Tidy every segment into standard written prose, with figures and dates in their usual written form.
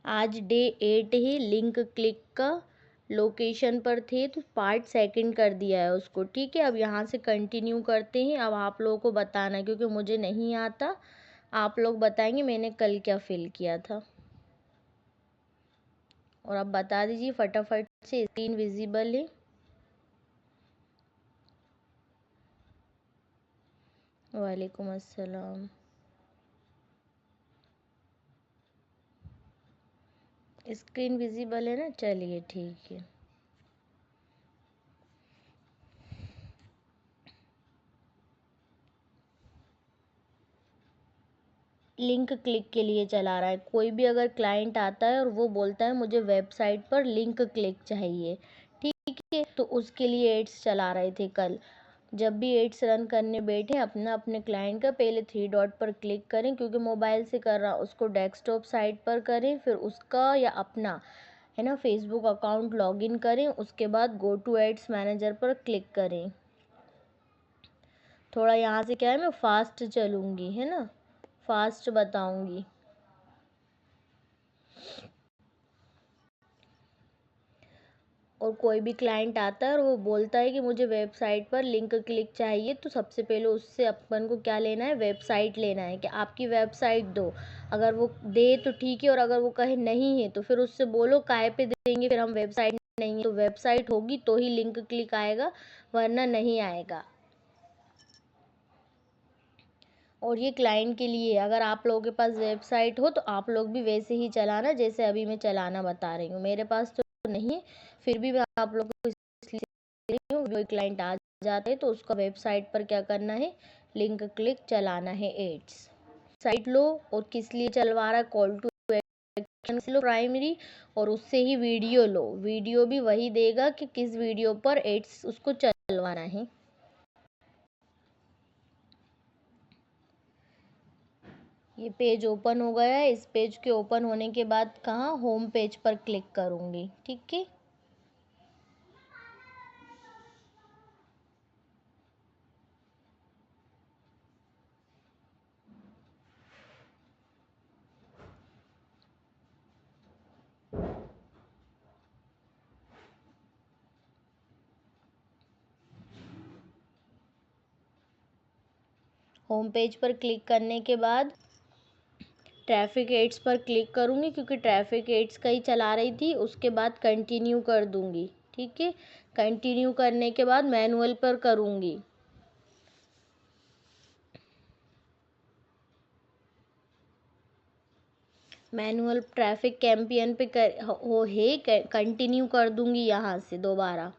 आज डे 8 है। Link click का लोकेशन पर थे तो पार्ट सेकंड कर दिया है उसको। ठीक है, अब यहाँ से कंटिन्यू करते हैं। अब आप लोगों को बताना है क्योंकि मुझे नहीं आता, आप लोग बताएंगे मैंने कल क्या फिल किया था। और अब बता दीजिए फटाफट से, स्क्रीन विजिबल है? वालेकुम अस्सलाम। स्क्रीन विजिबल है ना? चलिए ठीक है। लिंक क्लिक के लिए चला रहा है। कोई भी अगर क्लाइंट आता है और वो बोलता है मुझे वेबसाइट पर लिंक क्लिक चाहिए, ठीक है, तो उसके लिए एड्स चला रहे थे कल। जब भी एड्स रन करने बैठे अपना अपने क्लाइंट का पहले 3 डॉट पर क्लिक करें, क्योंकि मोबाइल से कर रहा उसको डेस्कटॉप साइट पर करें, फिर उसका या अपना है ना फेसबुक अकाउंट लॉगिन करें, उसके बाद गो टू एड्स मैनेजर पर क्लिक करें। थोड़ा यहाँ से क्या है, मैं फास्ट चलूँगी, है ना, फास्ट बताऊँगी। और कोई भी क्लाइंट आता है और वो बोलता है कि मुझे वेबसाइट पर लिंक क्लिक चाहिए, तो सबसे पहले उससे अपन को क्या लेना है, वेबसाइट लेना है कि आपकी वेबसाइट दो। अगर वो दे तो ठीक है, और अगर वो कहे नहीं है तो फिर उससे बोलो काय पे देंगे, फिर हम वेबसाइट नहीं है, तो वेबसाइट होगी तो ही लिंक क्लिक आएगा, वरना नहीं आएगा। और ये क्लाइंट के लिए, अगर आप लोगों के पास वेबसाइट हो तो आप लोग भी वैसे ही चलाना जैसे अभी मैं चलाना बता रही हूँ। मेरे पास तो नहीं है, फिर भी मैं आप लोग को इसलिए जो क्लाइंट आ जाते हैं तो उसका वेबसाइट पर क्या करना है, लिंक क्लिक चलाना है एड्स। साइट लो, और किस लिए चलवा रहा है, कॉल टू एक्शन लो प्राइमरी, और उससे ही वीडियो लो। वीडियो भी वही देगा कि किस वीडियो पर एड्स उसको चलवाना है। ये पेज ओपन हो गया है। इस पेज के ओपन होने के बाद कहाँ, होम पेज पर क्लिक करूँगी। ठीक है, होम पेज पर क्लिक करने के बाद ट्रैफिक एड्स पर क्लिक करूँगी, क्योंकि ट्रैफिक एड्स का ही चला रही थी। उसके बाद कंटिन्यू कर दूँगी। ठीक है, कंटिन्यू करने के बाद मैनुअल पर करूँगी। मैनुअल ट्रैफिक कैंपेन पे हो है, कंटिन्यू कर दूँगी यहाँ से दोबारा।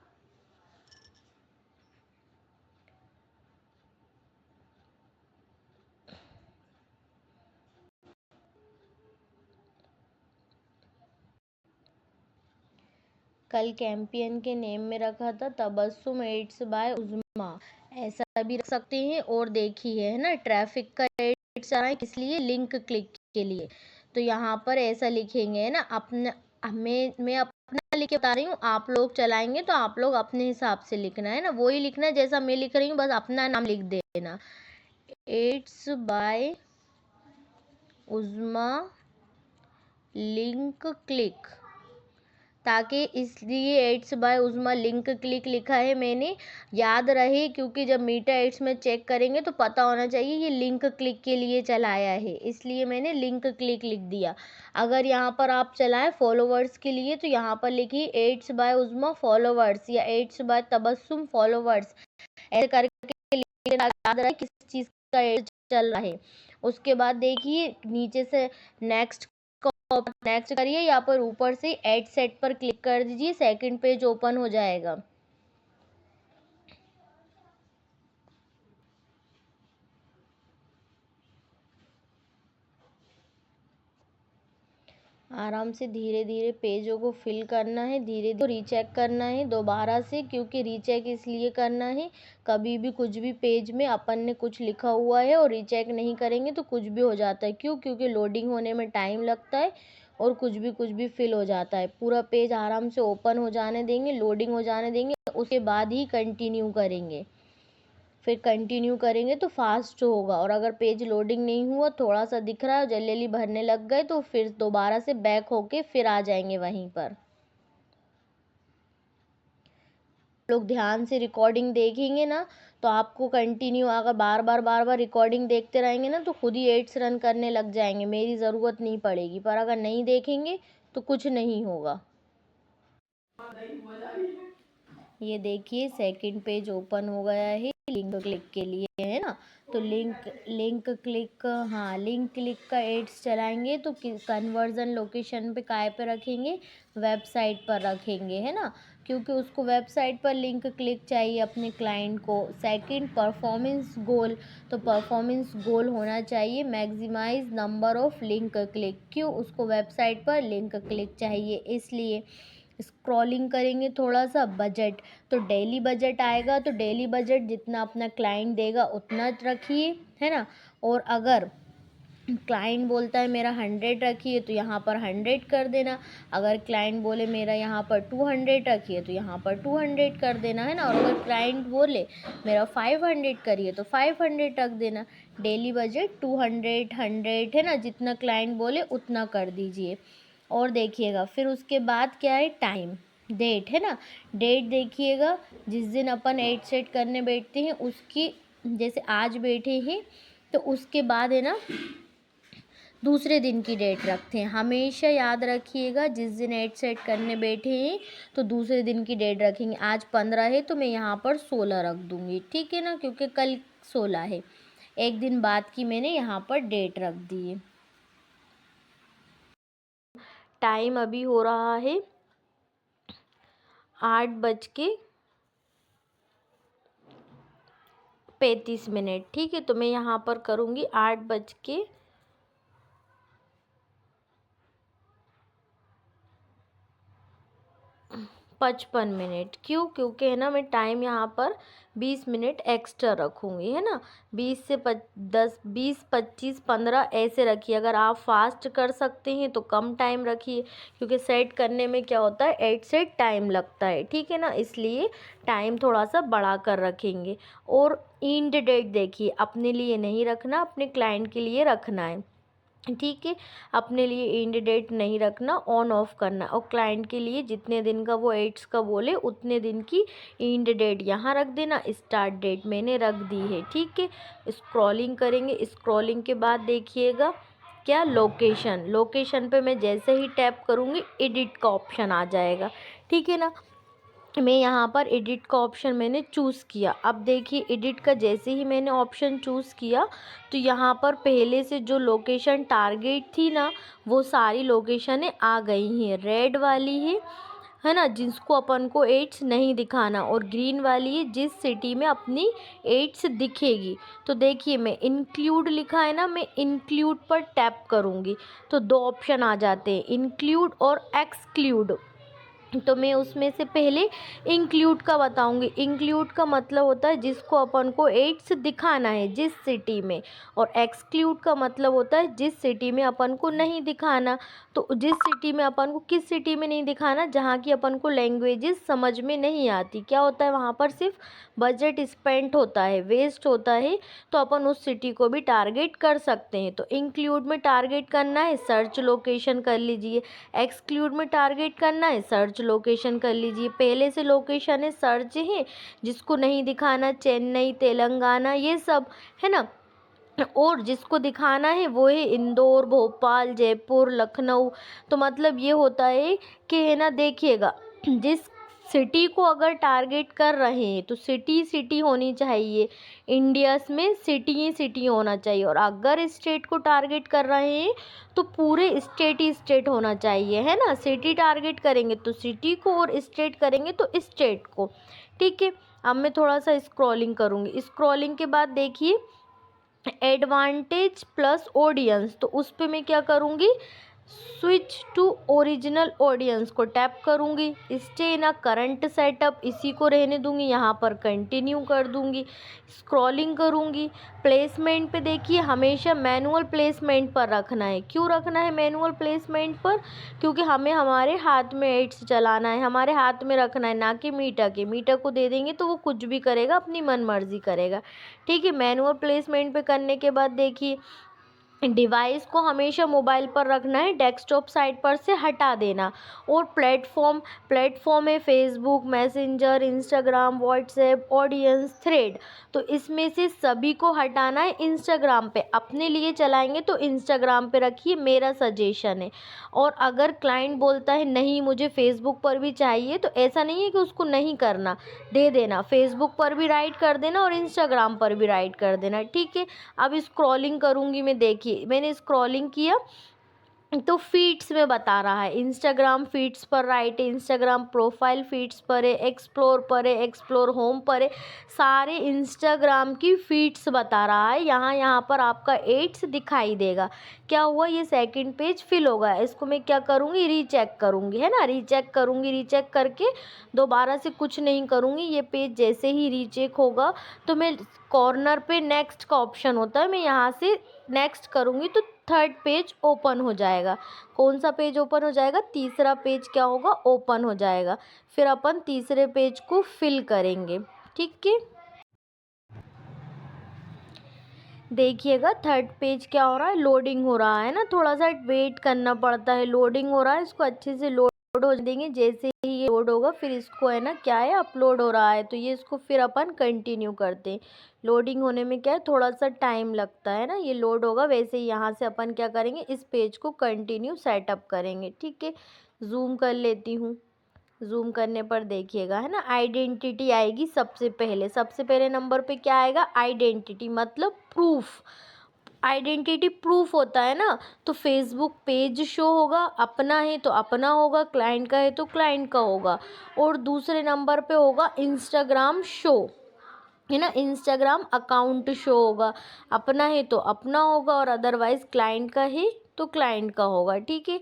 कल कैंपियन के नेम में रखा था तबस्सुम एड्स बाय उज़्मा, ऐसा भी रख सकते हैं। और देखिए है ना, ट्रैफिक का एड्स आ रहा है किस लिए, लिंक क्लिक के लिए, तो यहाँ पर ऐसा लिखेंगे, है ना, अपना मैं अपना लिख के बता रही हूँ, आप लोग चलाएंगे तो आप लोग अपने हिसाब से लिखना है ना, वही लिखना है जैसा मैं लिख रही हूँ, बस अपना नाम लिख देना। एड्स बाय उज़्मा लिंक क्लिक, ताकि इसलिए एड्स बाय उज़्मा लिंक क्लिक लिखा है मैंने, याद रहे, क्योंकि जब मीटा एड्स में चेक करेंगे तो पता होना चाहिए ये लिंक क्लिक के लिए चलाया है, इसलिए मैंने लिंक क्लिक लिख दिया। अगर यहाँ पर आप चलाएं फॉलोवर्स के लिए तो यहाँ पर लिखिए एड्स बाय उज़्मा फॉलोवर्स या एड्स बाय तबस्सुम फॉलोवर्स, ऐसे करके याद रहे किस चीज़ का एड चल रहा है। उसके बाद देखिए नीचे से नेक्स्ट नेक्स्ट करिए, यहाँ पर ऊपर से एड सेट पर क्लिक कर दीजिए, सेकंड पेज ओपन हो जाएगा। आराम से धीरे धीरे पेजों को फिल करना है, धीरे धीरे रीचेक करना है दोबारा से, क्योंकि रीचेक इसलिए करना है, कभी भी कुछ भी पेज में अपन ने कुछ लिखा हुआ है और रीचेक नहीं करेंगे तो कुछ भी हो जाता है। क्यों? क्योंकि लोडिंग होने में टाइम लगता है और कुछ भी फिल हो जाता है। पूरा पेज आराम से ओपन हो जाने देंगे, लोडिंग हो जाने देंगे, उसके बाद ही कंटिन्यू करेंगे। फिर कंटिन्यू करेंगे तो फास्ट होगा। और अगर पेज लोडिंग नहीं हुआ, थोड़ा सा दिख रहा है, जल्दी जल्दी भरने लग गए, तो फिर दोबारा से बैक होके फिर आ जाएंगे वहीं पर। लोग ध्यान से रिकॉर्डिंग देखेंगे ना, तो आपको कंटिन्यू अगर बार बार रिकॉर्डिंग देखते रहेंगे ना, तो खुद ही एड्स रन करने लग जाएंगे, मेरी ज़रूरत नहीं पड़ेगी। पर अगर नहीं देखेंगे तो कुछ नहीं होगा। ये देखिए सेकंड पेज ओपन हो गया है लिंक क्लिक के लिए, है ना। तो लिंक क्लिक का एड्स चलाएंगे तो कन्वर्जन लोकेशन पे काय पे रखेंगे, वेबसाइट पर रखेंगे, है ना, क्योंकि उसको वेबसाइट पर लिंक क्लिक चाहिए अपने क्लाइंट को। सेकंड परफॉर्मेंस गोल, तो परफॉर्मेंस गोल होना चाहिए maximise number of link click. क्यों, उसको वेबसाइट पर लिंक क्लिक चाहिए इसलिए। स्क्रॉलिंग करेंगे थोड़ा सा, बजट, तो डेली बजट आएगा, तो डेली बजट जितना अपना क्लाइंट देगा उतना रखिए, है ना। और अगर क्लाइंट बोलता है मेरा 100 रखिए, तो यहाँ पर 100 कर देना। अगर क्लाइंट बोले मेरा यहाँ पर 200 रखिए, तो यहाँ पर 200 कर देना, है ना। और अगर क्लाइंट बोले मेरा 500 करिए, तो 500 रख देना। डेली बजट 200, 100, है ना, जितना क्लाइंट बोले उतना कर दीजिए। और देखिएगा फिर उसके बाद क्या है, टाइम, डेट, है ना। डेट देखिएगा, जिस दिन अपन एड सेट करने बैठते हैं उसकी, जैसे आज बैठे हैं तो उसके बाद, है ना, दूसरे दिन की डेट रखते हैं। हमेशा याद रखिएगा, जिस दिन एड सेट करने बैठे हैं तो दूसरे दिन की डेट रखेंगे। आज 15 है तो मैं यहाँ पर 16 रख दूँगी, ठीक है ना, क्योंकि कल 16 है। एक दिन बाद की मैंने यहाँ पर डेट रख दी है। टाइम अभी हो रहा है 8:35, ठीक है। तो मैं यहाँ पर करूँगी 8:55। क्यों, क्योंकि है ना मैं टाइम यहाँ पर 20 मिनट एक्स्ट्रा रखूँगी, है ना। 20 से 10, 20, 25, 15 ऐसे रखिए। अगर आप फास्ट कर सकते हैं तो कम टाइम रखिए, क्योंकि सेट करने में क्या होता है, एड सेट टाइम लगता है, ठीक है ना, इसलिए टाइम थोड़ा सा बढ़ा कर रखेंगे। और एंड डेट देखिए, अपने लिए नहीं रखना, अपने क्लाइंट के लिए रखना है, ठीक है। अपने लिए एंड डेट नहीं रखना, ऑन ऑफ करना। और क्लाइंट के लिए जितने दिन का वो एड्स का बोले उतने दिन की एंड डेट यहाँ रख देना। स्टार्ट डेट मैंने रख दी है, ठीक है। स्क्रॉलिंग करेंगे, स्क्रॉलिंग के बाद देखिएगा क्या, लोकेशन पे मैं जैसे ही टैप करूँगी एडिट का ऑप्शन आ जाएगा, ठीक है ना। मैं यहाँ पर एडिट का ऑप्शन मैंने चूज़ किया। अब देखिए एडिट का जैसे ही मैंने ऑप्शन चूज़ किया, तो यहाँ पर पहले से जो लोकेशन टारगेट थी ना, वो सारी लोकेशनें आ गई हैं। रेड वाली है ना, जिसको अपन को एड्स नहीं दिखाना, और ग्रीन वाली है जिस सिटी में अपनी एड्स दिखेगी। तो देखिए मैं इंक्लूड लिखा है ना, मैं इंक्लूड पर टैप करूँगी तो 2 ऑप्शन आ जाते हैं, इंक्लूड और एक्सक्लूड। तो मैं उसमें से पहले इंक्लूड का बताऊंगी। इंक्लूड का मतलब होता है जिसको अपन को एड्स दिखाना है जिस सिटी में, और एक्सक्लूड का मतलब होता है जिस सिटी में अपन को नहीं दिखाना। तो जिस सिटी में अपन को, किस सिटी में नहीं दिखाना, जहाँ की अपन को लैंग्वेजेस समझ में नहीं आती, क्या होता है वहाँ पर सिर्फ बजट स्पेंड होता है, वेस्ट होता है, तो अपन उस सिटी को भी टारगेट कर सकते हैं। तो इंक्लूड में टारगेट करना है, सर्च लोकेशन कर लीजिए। एक्सक्लूड में टारगेट करना है, सर्च लोकेशन कर लीजिए। पहले से लोकेशन है, सर्च है, जिसको नहीं दिखाना चेन्नई, तेलंगाना, ये सब, है ना। और जिसको दिखाना है वो है इंदौर, भोपाल, जयपुर, लखनऊ। तो मतलब ये होता है कि, है ना, देखिएगा जिस सिटी को अगर टारगेट कर रहे हैं तो सिटी होनी चाहिए, इंडियाज़ में सिटी होना चाहिए। और अगर स्टेट को टारगेट कर रहे हैं तो पूरे स्टेट होना चाहिए, है ना। सिटी टारगेट करेंगे तो सिटी को, और स्टेट करेंगे तो स्टेट को, ठीक है। अब मैं थोड़ा सा स्क्रॉलिंग करूँगी। स्क्रॉलिंग के बाद देखिए एडवांटेज प्लस ऑडियंस, तो उस पर मैं क्या करूँगी, स्विच टू ओरिजिनल ऑडियंस को टैप करूँगी, stay in a current setup इसी को रहने दूँगी, यहाँ पर कंटिन्यू कर दूँगी, स्क्रॉलिंग करूँगी। प्लेसमेंट पे देखिए हमेशा मैनुअल प्लेसमेंट पर रखना है। क्यों रखना है मैनुअल प्लेसमेंट पर? क्योंकि हमें हमारे हाथ में एड्स चलाना है, हमारे हाथ में रखना है, ना कि मीटा के। मीटा को दे देंगे तो वो कुछ भी करेगा, अपनी मन मर्जी करेगा। ठीक है, मैनुअल प्लेसमेंट पे करने के बाद देखिए डिवाइस को हमेशा मोबाइल पर रखना है, डेस्कटॉप साइड पर से हटा देना। और प्लेटफॉर्म है Facebook, messenger, Instagram, WhatsApp, audience, thread. तो इसमें से सभी को हटाना है। इंस्टाग्राम पे अपने लिए चलाएंगे तो इंस्टाग्राम पे रखिए, मेरा सजेशन है। और अगर क्लाइंट बोलता है नहीं मुझे फेसबुक पर भी चाहिए, तो ऐसा नहीं है कि उसको नहीं करना, दे देना, फेसबुक पर भी राइट कर देना और इंस्टाग्राम पर भी राइट कर देना। ठीक है, अब स्क्रॉलिंग करूँगी मैं। देखिए मैंने स्क्रॉलिंग किया तो फीड्स में बता रहा है, इंस्टाग्राम फीड्स पर राइट है, इंस्टाग्राम प्रोफाइल फीड्स पर है, एक्सप्लोर पर है, एक्सप्लोर होम पर है, सारे इंस्टाग्राम की फीड्स बता रहा है। यहाँ पर आपका एड्स दिखाई देगा। क्या हुआ, ये सेकंड पेज फिल होगा। इसको मैं क्या करूँगी, रीचेक करूँगी, है ना, रीचेक करूँगी। रीचेक करके दोबारा से कुछ नहीं करूँगी। ये पेज जैसे ही रीचेक होगा तो मैं कॉर्नर पे नेक्स्ट का ऑप्शन होता है, मैं यहाँ से नेक्स्ट करूँगी तो थर्ड पेज ओपन हो जाएगा। कौन सा पेज ओपन हो जाएगा, तीसरा पेज क्या होगा, ओपन हो जाएगा। फिर अपन तीसरे पेज को फिल करेंगे। ठीक है, देखिएगा थर्ड पेज क्या हो रहा है, लोडिंग हो रहा है ना, थोड़ा सा वेट करना पड़ता है। लोडिंग हो रहा है, इसको अच्छे से लोड हो देंगे। जैसे ही ये लोड होगा फिर इसको है ना क्या है, अपलोड हो रहा है, तो ये इसको फिर अपन कंटिन्यू करते हैं। लोडिंग होने में क्या है, थोड़ा सा टाइम लगता है ना, ये लोड होगा। वैसे ही यहाँ से अपन क्या करेंगे, इस पेज को कंटिन्यू सेटअप करेंगे। ठीक है, जूम कर लेती हूँ। जूम करने पर देखिएगा है ना, आइडेंटिटी आएगी सबसे पहले नंबर पे क्या आएगा, आइडेंटिटी मतलब प्रूफ। आइडेंटिटी प्रूफ होता है ना, तो फेसबुक पेज शो होगा, अपना है तो अपना होगा, क्लाइंट का है तो क्लाइंट का होगा। और दूसरे नंबर पे होगा इंस्टाग्राम शो, है ना, इंस्टाग्राम अकाउंट शो होगा। अपना है तो अपना होगा और अदरवाइज क्लाइंट का है तो क्लाइंट का होगा। ठीक है,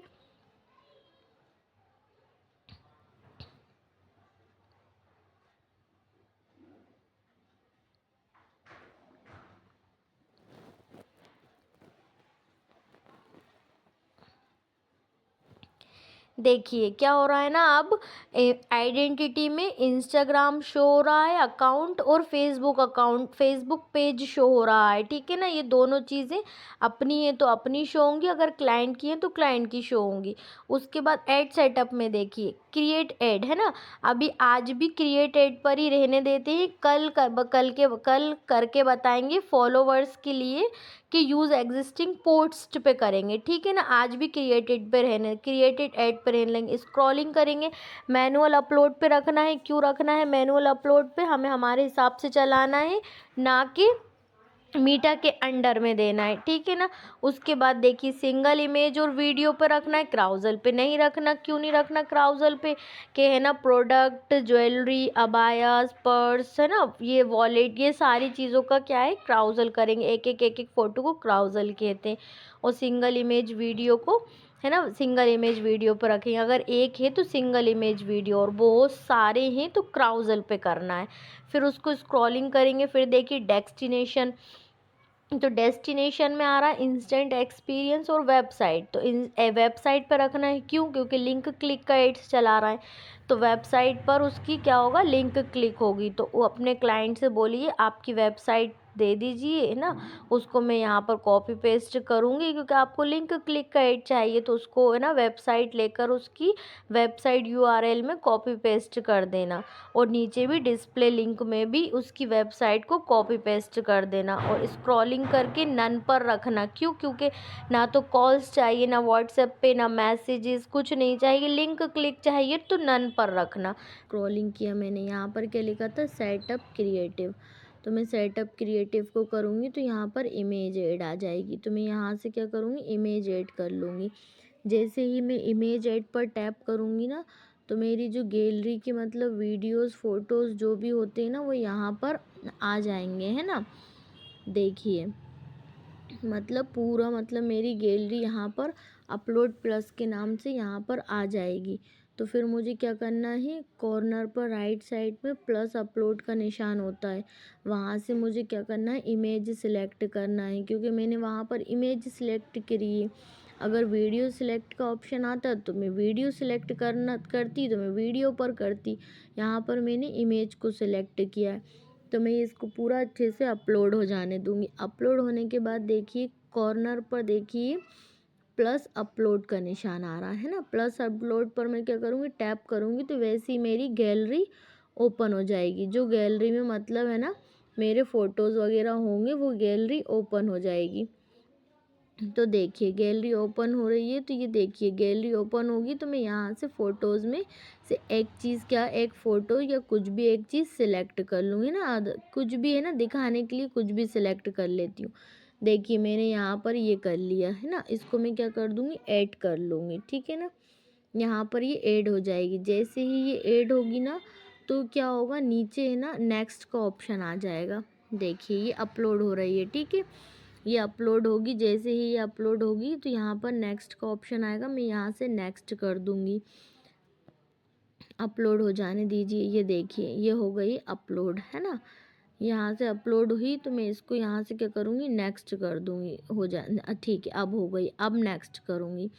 देखिए क्या हो रहा है ना, अब आइडेंटिटी में इंस्टाग्राम शो हो रहा है अकाउंट, और फेसबुक पेज शो हो रहा है। ठीक है ना, ये दोनों चीज़ें अपनी है तो अपनी शो होंगी, अगर क्लाइंट की है तो क्लाइंट की शो होंगी। उसके बाद ऐड सेटअप में देखिए क्रिएट ऐड, है ना, अभी आज भी क्रिएट ऐड पर ही रहने देते हैं। कल करके बताएंगे फॉलोवर्स के लिए कि यूज़ एग्जिस्टिंग पोस्ट पे करेंगे। ठीक है ना, आज भी क्रिएटेड ऐड पे रहने लेंगे। स्क्रॉलिंग करेंगे, मैनुअल अपलोड पे रखना है। क्यों रखना है मैनुअल अपलोड पे, हमें हमारे हिसाब से चलाना है, ना कि मीटा के अंडर में देना है। ठीक है ना, उसके बाद देखिए सिंगल इमेज और वीडियो पे रखना है, क्राउजल पे नहीं रखना। क्यों नहीं रखना क्राउजल पे, के है ना प्रोडक्ट, ज्वेलरी, अबायास, पर्स, है ना, ये वॉलेट, ये सारी चीज़ों का क्या है, क्राउजल करेंगे। एक एक फ़ोटो को क्राउजल कहते हैं। और सिंगल इमेज वीडियो को, है ना, सिंगल इमेज वीडियो पर रखेंगे। अगर एक है तो सिंगल इमेज वीडियो, और बहुत सारे हैं तो क्राउजल पे करना है। फिर उसको स्क्रॉलिंग करेंगे। फिर देखिए डेस्टिनेशन, तो डेस्टिनेशन में आ रहा है इंस्टेंट एक्सपीरियंस और वेबसाइट। तो वेबसाइट पर रखना है, क्यों, क्योंकि लिंक क्लिक का एड्स चला रहा है, तो वेबसाइट पर उसकी क्या होगा, लिंक क्लिक होगी। तो वो अपने क्लाइंट से बोलिए आपकी वेबसाइट दे दीजिए, है ना, उसको मैं यहाँ पर कॉपी पेस्ट करूँगी, क्योंकि आपको लिंक क्लिक का एड चाहिए, तो उसको है ना वेबसाइट लेकर उसकी वेबसाइट यूआरएल में कॉपी पेस्ट कर देना। और नीचे भी डिस्प्ले लिंक में भी उसकी वेबसाइट को कॉपी पेस्ट कर देना। और स्क्रॉलिंग करके नन पर रखना। क्यों, क्योंकि ना तो कॉल्स चाहिए, ना व्हाट्सएप पे, ना मैसेजेस, कुछ नहीं चाहिए, लिंक क्लिक चाहिए तो नन पर रखना। स्क्रॉलिंग किया मैंने, यहाँ पर क्या लिखा था, सेटअप क्रिएटिव, तो मैं सेटअप क्रिएटिव को करूँगी तो यहाँ पर इमेज ऐड आ जाएगी, तो मैं यहाँ से क्या करूँगी, इमेज ऐड कर लूँगी। जैसे ही मैं इमेज ऐड पर टैप करूँगी ना, तो मेरी जो गैलरी की मतलब वीडियोस, फोटोज़ जो भी होते हैं ना, वो यहाँ पर आ जाएंगे, है ना। देखिए मतलब पूरा मतलब मेरी गैलरी यहाँ पर अपलोड प्लस के नाम से यहाँ पर आ जाएगी। तो फिर मुझे क्या करना है, कॉर्नर पर राइट साइड में प्लस अपलोड का निशान होता है, वहाँ से मुझे क्या करना है, इमेज सिलेक्ट करना है, क्योंकि मैंने वहाँ पर इमेज सिलेक्ट करी है। अगर वीडियो सिलेक्ट का ऑप्शन आता तो मैं वीडियो सिलेक्ट करती तो मैं वीडियो पर करती। यहाँ पर मैंने इमेज को सिलेक्ट किया है, तो मैं इसको पूरा अच्छे से अपलोड हो जाने दूंगी। अपलोड होने के बाद देखिए कॉर्नर पर देखिए प्लस अपलोड का निशान आ रहा है ना। प्लस अपलोड पर मैं क्या करूँगी, टैप करूँगी तो वैसे ही मेरी गैलरी ओपन हो जाएगी। जो गैलरी में मतलब है ना मेरे फ़ोटोज़ वगैरह होंगे, वो गैलरी ओपन हो जाएगी। तो देखिए गैलरी ओपन हो रही है, तो ये देखिए गैलरी ओपन होगी तो मैं यहाँ से फ़ोटोज़ में से एक चीज़, क्या एक फ़ोटो या कुछ भी एक चीज़ सिलेक्ट कर लूँगी ना, कुछ भी है ना दिखाने के लिए कुछ भी सिलेक्ट कर लेती हूँ। देखिए मैंने यहाँ पर ये कर लिया है ना, इसको मैं क्या कर दूँगी, ऐड कर लूँगी, ठीक है ना। यहाँ पर ये ऐड हो जाएगी। जैसे ही ये ऐड होगी ना तो क्या होगा, नीचे है ना नेक्स्ट का ऑप्शन आ जाएगा। देखिए ये अपलोड हो रही है, ठीक है। ये अपलोड होगी, जैसे ही ये अपलोड होगी तो यहाँ पर नेक्स्ट का ऑप्शन आएगा, मैं यहाँ से नेक्स्ट कर दूँगी। अपलोड हो जाने दीजिए। ये देखिए ये हो गई अपलोड, है ना। यहाँ से अपलोड हुई तो मैं इसको यहाँ से क्या करूँगी, नेक्स्ट कर दूँगी। हो जा ठीक है, अब हो गई। अब नेक्स्ट करूँगी।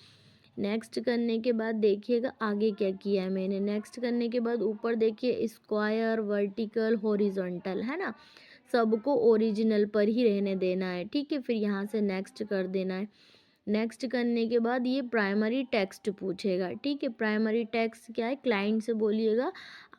नेक्स्ट करने के बाद देखिएगा आगे क्या किया है मैंने। नेक्स्ट करने के बाद ऊपर देखिए स्क्वायर, वर्टिकल, हॉरिजॉन्टल, है ना, सबको ओरिजिनल पर ही रहने देना है, ठीक है। फिर यहाँ से नेक्स्ट कर देना है। नेक्स्ट करने के बाद ये प्राइमरी टेक्स्ट पूछेगा, ठीक है। प्राइमरी टेक्स्ट क्या है, क्लाइंट से बोलिएगा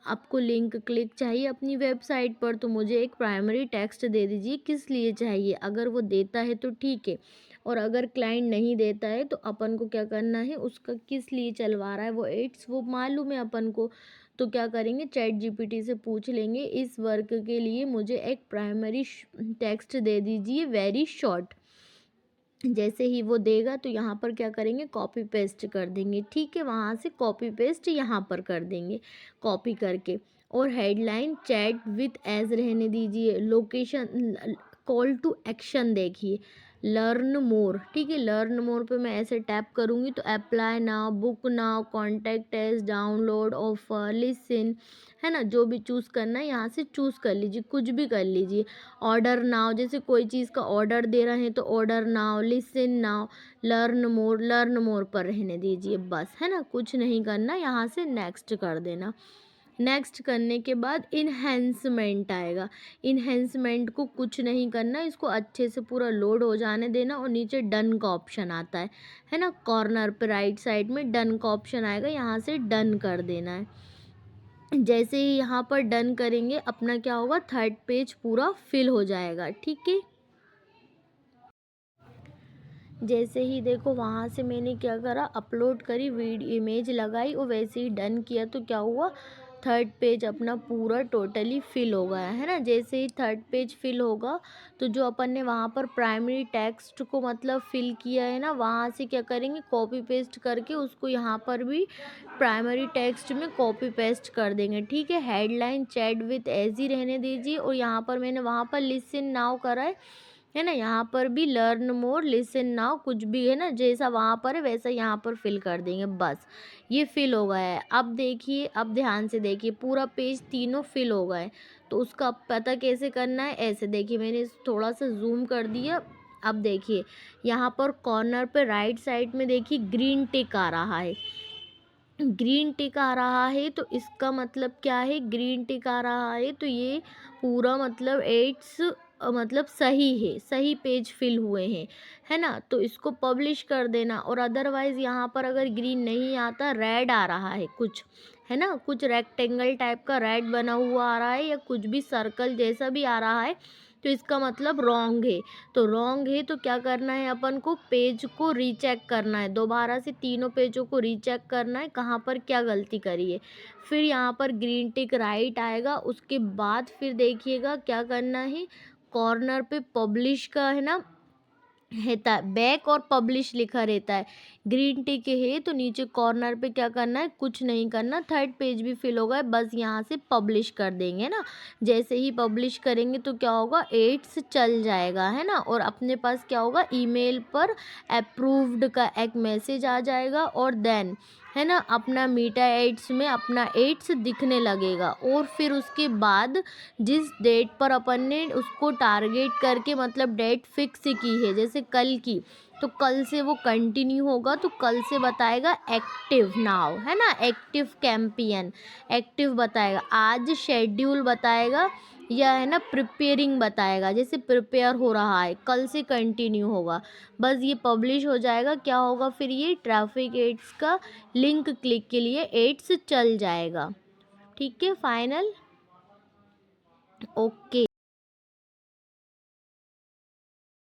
आपको लिंक क्लिक चाहिए अपनी वेबसाइट पर, तो मुझे एक प्राइमरी टेक्स्ट दे दीजिए, किस लिए चाहिए। अगर वो देता है तो ठीक है, और अगर क्लाइंट नहीं देता है तो अपन को क्या करना है, उसका किस लिए चलवा रहा है वो एड्स, वो मालूम है अपन को। तो क्या करेंगे, चैट जीपीटी से पूछ लेंगे इस वर्क के लिए मुझे एक प्राइमरी टेक्स्ट दे दीजिए, वेरी शॉर्ट। जैसे ही वो देगा तो यहाँ पर क्या करेंगे, कॉपी पेस्ट कर देंगे, ठीक है। वहाँ से कॉपी पेस्ट यहाँ पर कर देंगे, कॉपी करके। और हेडलाइन चैट विथ एज रहने दीजिए। लोकेशन, कॉल टू एक्शन देखिए, लर्न मोर, ठीक है। लर्न मोर पे मैं ऐसे टैप करूँगी तो apply now, book now, contact us, download, offer, listen, है ना, जो भी चूज़ करना है यहाँ से चूज़ कर लीजिए, कुछ भी कर लीजिए। ऑर्डर नाउ, जैसे कोई चीज़ का ऑर्डर दे रहे हैं तो order now, listen now, learn more पर रहने दीजिए बस, है ना, कुछ नहीं करना। यहाँ से नेक्स्ट कर देना। नेक्स्ट करने के बाद इन्हेंसमेंट आएगा। इन्हेंसमेंट को कुछ नहीं करना, इसको अच्छे से पूरा लोड हो जाने देना, और नीचे डन का ऑप्शन आता है ना, कॉर्नर पे राइट साइड में डन का ऑप्शन आएगा, यहाँ से डन कर देना है। जैसे ही यहाँ पर डन करेंगे अपना क्या होगा, थर्ड पेज पूरा फिल हो जाएगा, ठीक है। जैसे ही देखो वहाँ से मैंने क्या करा, अपलोड करी, वीडियो इमेज लगाई और वैसे ही डन किया तो क्या हुआ, थर्ड पेज अपना पूरा टोटली फिल हो गया, है ना। जैसे ही थर्ड पेज फिल होगा तो जो अपन ने वहाँ पर प्राइमरी टेक्स्ट को मतलब फिल किया है ना, वहाँ से क्या करेंगे, कॉपी पेस्ट करके उसको यहाँ पर भी प्राइमरी टेक्स्ट में कॉपी पेस्ट कर देंगे, ठीक है। हेडलाइन चैट विथ एज ही रहने दीजिए, और यहाँ पर मैंने वहाँ पर लिसन नाउ करा है ना, यहाँ पर भी लर्न मोर, लिसन नाउ, कुछ भी है ना, जैसा वहाँ पर है वैसा यहाँ पर फिल कर देंगे बस। ये फिल हो गया है। अब देखिए, अब ध्यान से देखिए, पूरा पेज तीनों फिल हो गए। तो उसका पता कैसे करना है, ऐसे देखिए मैंने थोड़ा सा जूम कर दिया। अब देखिए यहाँ पर कॉर्नर पे राइट साइड में देखिए ग्रीन टिक आ रहा है। ग्रीन टिक आ रहा है तो इसका मतलब क्या है, ग्रीन टिक आ रहा है तो ये पूरा मतलब एड्स मतलब सही है, सही पेज फिल हुए हैं, है ना। तो इसको पब्लिश कर देना। और अदरवाइज़ यहाँ पर अगर ग्रीन नहीं आता, रेड आ रहा है कुछ, है ना, कुछ रेक्टेंगल टाइप का रेड बना हुआ आ रहा है, या कुछ भी सर्कल जैसा भी आ रहा है, तो इसका मतलब रॉन्ग है। तो रॉन्ग है तो क्या करना है, अपन को पेज को रीचेक करना है, दोबारा से तीनों पेजों को रीचेक करना है कहाँ पर क्या गलती करी है। फिर यहाँ पर ग्रीन टिक राइट आएगा, उसके बाद फिर देखिएगा क्या करना है, कॉर्नर पे पब्लिश का है ना, रहता है, बैक और पब्लिश लिखा रहता है। ग्रीन टिक है तो नीचे कॉर्नर पे क्या करना है, कुछ नहीं करना, थर्ड पेज भी फिल होगा, बस यहाँ से पब्लिश कर देंगे ना। जैसे ही पब्लिश करेंगे तो क्या होगा, एड्स चल जाएगा, है ना। और अपने पास क्या होगा, ईमेल पर अप्रूव्ड का एक मैसेज आ जाएगा, और देन है ना अपना मीटा एड्स में अपना एड्स दिखने लगेगा। और फिर उसके बाद जिस डेट पर अपन ने उसको टारगेट करके मतलब डेट फिक्स की है, जैसे कल की, तो कल से वो कंटिन्यू होगा, तो कल से बताएगा एक्टिव नाउ, है ना, एक्टिव कैंपेन, एक्टिव बताएगा। आज शेड्यूल बताएगा, या है ना प्रिपेयरिंग बताएगा, जैसे प्रिपेयर हो रहा है, कल से कंटिन्यू होगा। बस ये पब्लिश हो जाएगा, क्या होगा फिर, ये ट्रैफिक एड्स का लिंक क्लिक के लिए एड्स चल जाएगा। ठीक है, फाइनल, ओके।